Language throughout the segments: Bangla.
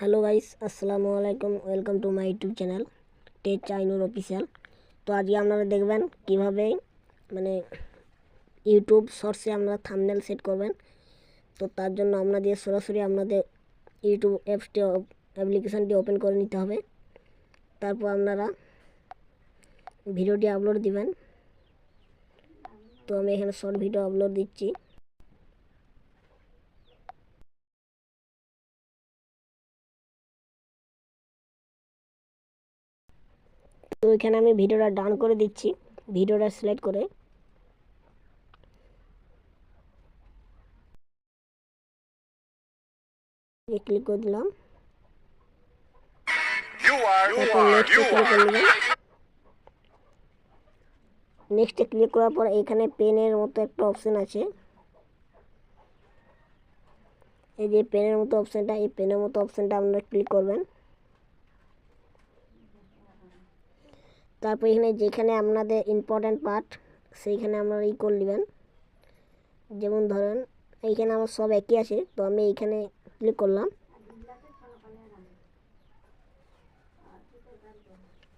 হ্যালো গাইস, আসসালামু আলাইকুম। Welcome to my YouTube channel tech Chainur official. তো আজকে আপনারা দেখবেন কিভাবে মানে ইউটিউব শর্টসে আপনারা থাম্বনেল সেট করবেন। তো তার জন্য আপনাদের সরাসরি আপনাদের ইউটিউব অ্যাপ্লিকেশানটি ওপেন করে নিতে হবে। তারপর আপনারা ভিডিওটি আপলোড দিবেন। তো আমি এখানে শর্ট ভিডিও আপলোড দিচ্ছি। তো এখানে আমি ভিডিওটা ডান করে দিচ্ছি, ভিডিওটা সিলেক্ট করে ক্লিক করে দিলাম। নেক্সটে ক্লিক করার পর এখানে পেনের মতো একটা অপশন আছে, এই যে পেনের মতো অপশানটা, এই পেনের মতো অপশানটা আপনারা ক্লিক করবেন। তারপর এখানে যেখানে আপনাদের ইম্পর্ট্যান্ট পার্ট সেইখানে আপনারা করে নেবেন। যেমন ধরেন এইখানে আমার সব একই আছে, তো আমি এইখানে ক্লিক করলাম।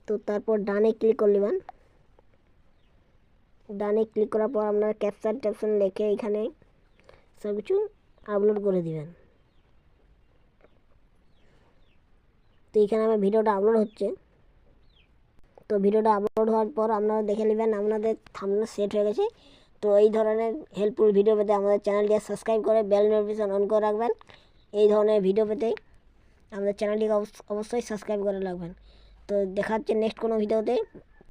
তো তারপর ডানে ক্লিক করে নেবেন। ডানে ক্লিক করার পর আপনারা ক্যাপশন ট্যাপশন লিখে এখানে সব কিছু আপলোড করে দিবেন। তো এখানে আমার ভিডিওটা আপলোড হচ্ছে। তো ভিডিওটা আপলোড হওয়ার পর আপনারা দেখে নেবেন আপনাদের থাম্বনেল সেট হয়ে গেছে। তো এই ধরনের হেল্পফুল ভিডিও পেতে আমাদের চ্যানেলটি সাবস্ক্রাইব করে বেল নোটিফিকেশন অন করে রাখবেন। এই ধরনের ভিডিও পেতে আমাদের চ্যানেলটিকে অবশ্যই সাবস্ক্রাইব করে রাখবেন। তো দেখা হচ্ছে নেক্সট কোনো ভিডিওতে।